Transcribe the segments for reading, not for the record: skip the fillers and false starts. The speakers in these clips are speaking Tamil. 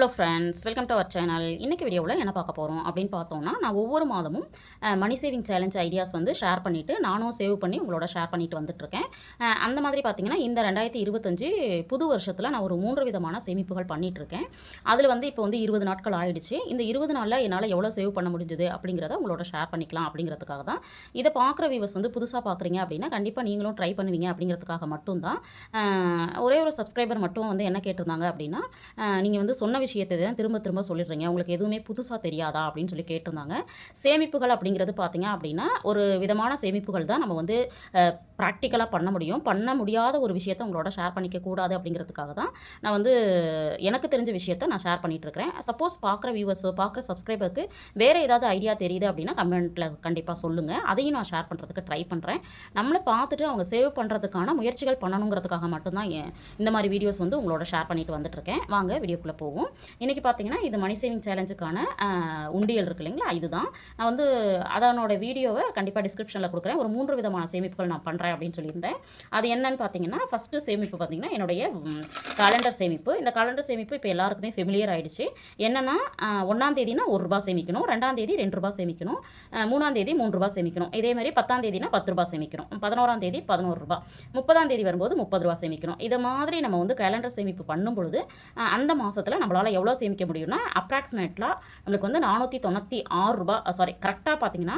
Hello friends, welcome to our channel. இன்றைக்கி வீடியோவில் என்ன பார்க்க போகிறோம் அப்படின்னு பார்த்தோம்னா, நான் ஒவ்வொரு மாதமும் மணி சேவிங் சேலஞ்ச் ஐடியாஸ் வந்து ஷேர் பண்ணிவிட்டு நானும் சேவ் பண்ணி உங்களோட ஷேர் பண்ணிட்டு வந்துட்டுருக்கேன். அந்த மாதிரி பார்த்தீங்கன்னா இந்த 2025 புது வருஷத்தில் நான் ஒரு 3 விதமான சேமிப்புகள் பண்ணிகிட்ருக்கேன். அதில் வந்து இப்போ வந்து 20 நாட்கள் ஆயிடுச்சு. இந்த 20 நாளில் என்னால் எவ்வளோ சேவ் பண்ண முடிஞ்சுது அப்படிங்கிறத உங்களோட ஷேர் பண்ணிக்கலாம் அப்படிங்கிறதுக்காக தான். இதை பார்க்குற வியூவர்ஸ் வந்து புதுசாக பார்க்குறீங்க அப்படின்னா கண்டிப்பாக நீங்களும் ட்ரை பண்ணுவீங்க அப்படிங்கிறதுக்காக மட்டும்தான். ஒரே ஒரு சப்ஸ்கிரைபர் மட்டும் வந்து என்ன கேட்டிருந்தாங்க அப்படின்னா, நீங்கள் வந்து சொன்ன விஷயத்தை தான் திரும்ப திரும்ப சொல்லிடுறீங்க, உங்களுக்கு எதுவுமே புதுசாக தெரியாதா அப்படின்னு சொல்லி கேட்டிருந்தாங்க. சேமிப்புகள் அப்படிங்கிறது பார்த்தீங்க அப்படின்னா ஒரு விதமான சேமிப்புகள் தான் நம்ம வந்து ப்ராக்டிக்கலாக பண்ண முடியும். பண்ண முடியாத ஒரு விஷயத்தை உங்களோட ஷேர் பண்ணிக்கக்கூடாது அப்படிங்கிறதுக்காக தான் நான் வந்து எனக்கு தெரிஞ்ச விஷயத்தை நான் ஷேர் பண்ணிகிட்ருக்கிறேன். சப்போஸ் பார்க்குற வியூவர்ஸோ பார்க்குற சப்ஸ்கிரைபருக்கு வேறு ஏதாவது ஐடியா தெரியுது அப்படின்னா கமெண்ட்டில் கண்டிப்பாக சொல்லுங்கள். அதையும் நான் ஷேர் பண்ணுறதுக்கு ட்ரை பண்ணுறேன். நம்மளை பார்த்துட்டு அவங்க சேவ் பண்ணுறதுக்கான முயற்சிகள் பண்ணணுங்கிறதுக்காக மட்டும்தான் இந்த மாதிரி வீடியோஸ் வந்து உங்களோட ஷேர் பண்ணிட்டு வந்துட்டுருக்கேன். வாங்க வீடியோக்குள்ளே போவோம். இன்றைக்கி பார்த்தீங்கன்னா இது மணி சேவிங் சேலஞ்சுக்கான உண்டியல் இருக்குது இல்லைங்களா, இதுதான். நான் வந்து அதனோட வீடியோவை கண்டிப்பாக டிஸ்கிரிப்ஷனில் கொடுக்குறேன். ஒரு 3 விதமான சேமிப்புகள் நான் பண்ணுறேன் அப்படின்னு சொல்லியிருந்தேன். அது என்னன்னு பார்த்தீங்கன்னா, ஃபஸ்ட்டு சேமிப்பு பார்த்தீங்கன்னா என்னுடைய காலண்டர் சேமிப்பு. இந்த காலண்டர் சேமிப்பு இப்போ எல்லாருக்குமே ஃபெமிலியர் ஆகிடுச்சு. என்னென்னா 1ஆம் தேதினா ₹1 சேமிக்கணும், 2ஆம் தேதி ₹2 சேமிக்கணும், 3ஆம் தேதி ₹3 சேமிக்கணும், இதே மாதிரி 10ஆம் தேதினா ₹10 சேமிக்கணும், 11ஆம் தேதி ₹11, 30ஆம் தேதி வரும்போது ₹30 சேமிக்கணும். இதை மாதிரி நம்ம வந்து கேலண்டர் சேமிப்பு பண்ணும் பொழுது அந்த மாதத்தில் நம்மளால் எவ்வளோ சேமிக்க முடியும்னா அப்ராக்சிமேட்லாக நம்மளுக்கு வந்து ₹496 கரெக்டாக பார்த்தீங்கன்னா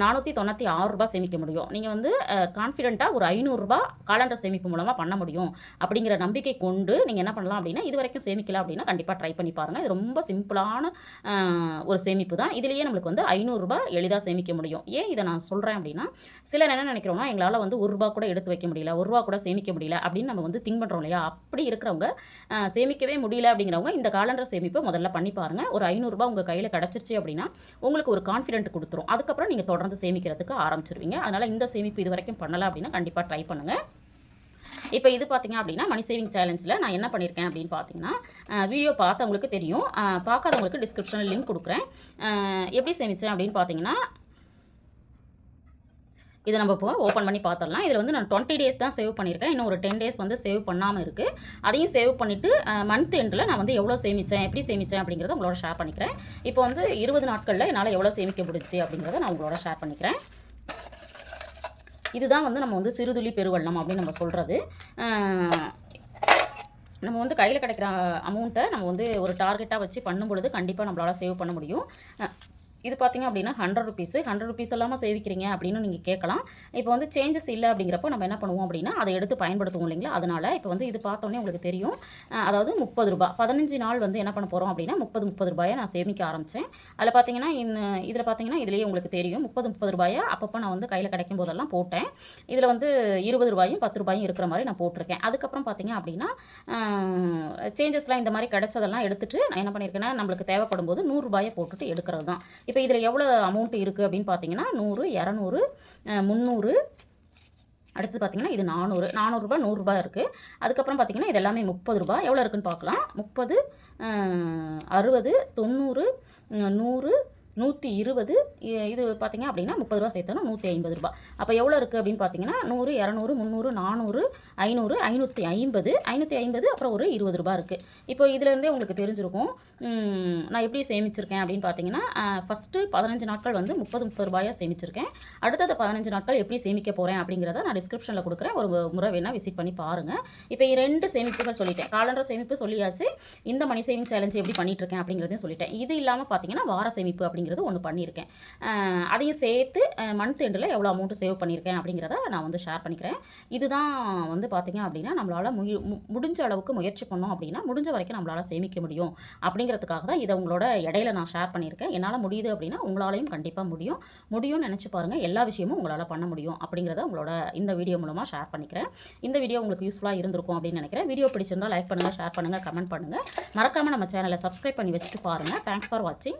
₹496 சேமிக்க முடியும். நீங்கள் வந்து கான்ஃபிடென்ட்டாக ஒரு ₹500 காலண்டர் சேமிப்பு மூலமாக பண்ண முடியும் அப்படிங்கிற நம்பிக்கை கொண்டு நீங்கள் என்ன பண்ணலாம் அப்படின்னா, இது வரைக்கும் சேமிக்கல அப்படின்னா கண்டிப்பாக ட்ரை பண்ணி பாருங்கள். இது ரொம்ப சிம்பிளான ஒரு சேமிப்பு தான். இதுலேயே நம்மளுக்கு வந்து ₹500 எளிதாக சேமிக்க முடியும். ஏன் இதை நான் சொல்கிறேன் அப்படின்னா, சிலர் என்ன நினைக்கிறோம்னா, எங்களால் வந்து ₹1 கூட எடுத்து வைக்க முடியல, ₹1 கூட சேமிக்க முடியல அப்படின்னு நம்ம வந்து திங்க் பண்ணுறோம் இல்லையா. அப்படி இருக்கிறவங்க சேமிக்கவே முடியல அப்படிங்கிறவங்க இந்த காலண்டர் சேமிப்பை முதல்ல பண்ணி பாருங்கள். ஒரு ₹500 உங்கள் கையில் கிடச்சிருச்சு அப்படின்னா உங்களுக்கு ஒரு கான்ஃபிடென்ட் கொடுத்துரும். அதுக்கப்புறம் நீங்கள் தொடர்ந்து சேமிக்கிறதுக்கு ஆரம்பிச்சிருவீங்க. அதனால் இந்த சேமிப்பு இது வரைக்கும் பண்ணலை அப்படின்னா கண்டிப்பாக ட்ரை பண்ணுங்கள். இப்போ இது பார்த்தீங்க அப்படின்னா மணி சேவிங் சேலஞ்சில் நான் என்ன பண்ணியிருக்கேன் அப்படின்னு பார்த்தீங்கன்னா, வீடியோ பார்த்தவங்களுக்கு தெரியும், பார்க்காதவங்களுக்கு டிஸ்கிரிப்ஷனில் லிங்க் கொடுக்குறேன். எப்படி சேமித்தேன் அப்படின்னு பார்த்தீங்கன்னா, இதை நம்ம இப்போ ஓப்பன் பண்ணி பார்த்துடலாம். இதில் வந்து நான் 20 டேஸ் தான் சேவ் பண்ணியிருக்கேன். இன்னும் ஒரு 10 டேஸ் வந்து சேவ் பண்ணாமல் இருக்குது. அதையும் சேவ் பண்ணிவிட்டு மந்த் எண்டில் நான் வந்து எவ்வளோ சேமித்தேன், எப்படி சேமித்தேன் அப்படிங்கிறத உங்களோட ஷேர் பண்ணிக்கிறேன். இப்போ வந்து 20 நாட்களில் என்னால் எவ்வளோ சேமிக்க முடிச்சு அப்படிங்கிறத நான் உங்களோட ஷேர் பண்ணிக்கிறேன். இதுதான் வந்து நம்ம வந்து சிறுதுளி பெருவெள்ளம் அப்படின்னு நம்ம சொல்கிறது. நம்ம வந்து கையில் கிடைக்கிற அமௌண்ட்டை நம்ம வந்து ஒரு டார்கெட்டாக வச்சு பண்ணும் பொழுது கண்டிப்பாக நம்மளால் சேவ் பண்ண முடியும். இது பார்த்திங்க அப்படின்னா ₹100 இல்லாமல் சேவிக்கிறீங்க அப்படின்னு நீங்கள் கேட்கலாம். இப்போ வந்து சேஞ்சஸ் இல்லை அப்படிங்கிறப்போ நம்ம என்ன பண்ணுவோம் அப்படின்னா, அதை எடுத்து பயன்படுத்துவோம் இல்லைங்களா. அதனால் இப்போ வந்து இது பார்த்தோன்னே உங்களுக்கு தெரியும், அதாவது ₹30 15 நாள் வந்து என்ன பண்ண போகிறோம் அப்படின்னா ₹30 நான் சேமிக்க ஆரம்பித்தேன். அதில் பார்த்தீங்கன்னா இதில் பார்த்தீங்கன்னா இதுலேயே உங்களுக்கு தெரியும் ₹30 அப்பப்போ நான் வந்து கையில் கிடைக்கும் போதெல்லாம் போட்டேன். இதில் வந்து ₹20 ₹10 இருக்கிற மாதிரி நான் போட்டிருக்கேன். அதுக்கப்புறம் பார்த்தீங்க அப்படின்னா சேஞ்சஸ்லாம் இந்த மாதிரி கிடைச்சதெல்லாம் எடுத்துகிட்டு நான் என்ன பண்ணியிருக்கேன்னா, நம்மளுக்கு தேவைப்படும் போது ₹100 போட்டுட்டு எடுக்கிறது தான். இப்போ இதில் எவ்வளோ அமௌண்ட் இருக்குது அப்படின்னு பார்த்தீங்கன்னா 100, 200, 300, அடுத்து பார்த்தீங்கன்னா இது 400 ₹100 இருக்குது. அதுக்கப்புறம் பார்த்தீங்கன்னா இது எல்லாமே ₹30 எவ்வளோ இருக்குன்னு பார்க்கலாம். 30, 60, 90, 100, 120, இது பார்த்தீங்க அப்படின்னா ₹30 சேர்த்தோன்னா ₹150. அப்போ எவ்வளோ இருக்குது அப்படின்னு பார்த்தீங்கன்னா 100, 200, 300, 400, 500, 550, அப்புறம் ஒரு ₹20 இருக்குது. இப்போ இதுலேருந்தே உங்களுக்கு தெரிஞ்சிருக்கும் நான் எப்படி சேமிச்சிருக்கேன் அப்படின்னு பார்த்தீங்கன்னா, ஃபஸ்ட்டு 15 நாட்கள் வந்து ₹30 சேமிச்சிருக்கேன். அடுத்தது 15 நாட்கள் எப்படி சேமிக்க போகிறேன் அப்படிங்கிறத நான் டிஸ்கிரிப்ஷனில் கொடுக்குறேன். ஒரு முறை வேணால் விசிட் பண்ணி பாருங்கள். இப்போ 2 சேமிப்புகள் சொல்லிட்டேன். காலண்டர் சேமிப்பு சொல்லியாச்சு, இந்த மணி சேவிங் சேலஞ்ச் எப்படி பண்ணிகிட்ருக்கேன் அப்படிங்கிறதையும் சொல்லிட்டேன். இது இல்லாமல் பார்த்தீங்கன்னா வார சேமிப்பு அப்படிங்கிறது ஒன்று பண்ணியிருக்கேன். அதையும் சேர்த்து மந்த் எண்டில் எவ்வளோ அமௌண்ட்டு சேவ் பண்ணியிருக்கேன் அப்படிங்கிறத நான் வந்து ஷேர் பண்ணிக்கிறேன். இதுதான் வந்து பார்த்தீங்க அப்படின்னா நம்மளால் முடிஞ்ச அளவுக்கு முயற்சி பண்ணோம் அப்படின்னா முடிஞ்ச வரைக்கும் நம்மளால் சேமிக்க முடியும் அப்படிங்கிறதுக்காக தான் இதை உங்களோட இடையில நான் ஷேர் பண்ணியிருக்கேன். என்னால் முடியுது அப்படின்னா உங்களாலையும் கண்டிப்பாக முடியும்னு நினச்சி பாருங்கள். எல்லா விஷயமும் உங்களால் பண்ண முடியும் அப்படிங்கிறத உங்களோட இந்த வீடியோ மூலமாக ஷேர் பண்ணிக்கிறேன். இந்த வீடியோ உங்களுக்கு யூஸ்ஃபுல்லாக இருந்திருக்கும் அப்படின்னு நினைக்கிறேன். வீடியோ பிடிச்சிருந்தால் லைக் பண்ணுங்கள், ஷேர் பண்ணுங்கள், கமெண்ட் பண்ணுங்கள். மறக்காமல் நம்ம சேனலை சப்ஸ்கிரைப் பண்ணி வச்சுட்டு பாருங்கள். தேங்க்ஸ் ஃபார் வாட்சிங்.